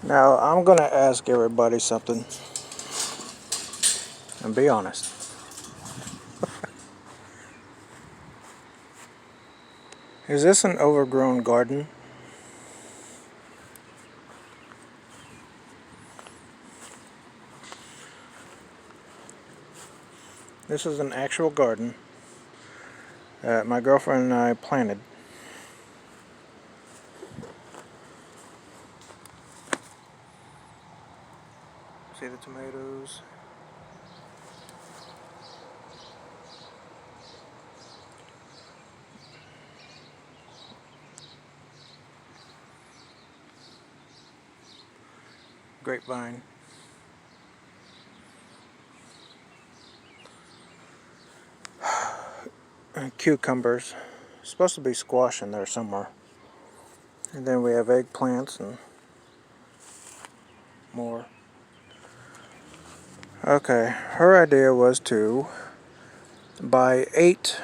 Now, I'm going to ask everybody something, and be honest. Is this an overgrown garden? This is an actual garden that my girlfriend and I planted. See the tomatoes? Grapevine. And cucumbers. Supposed to be squash in there somewhere. And then we have eggplants and more. Okay, her idea was to buy 8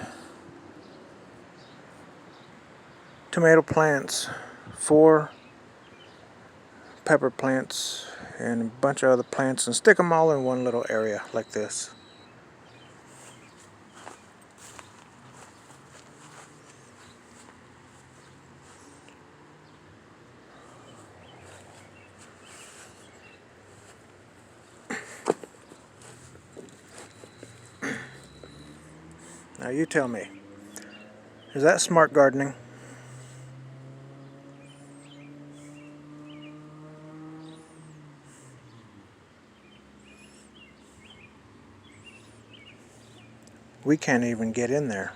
tomato plants, 4 pepper plants, and a bunch of other plants, and stick them all in one little area like this. Now you tell me, is that smart gardening? We can't even get in there.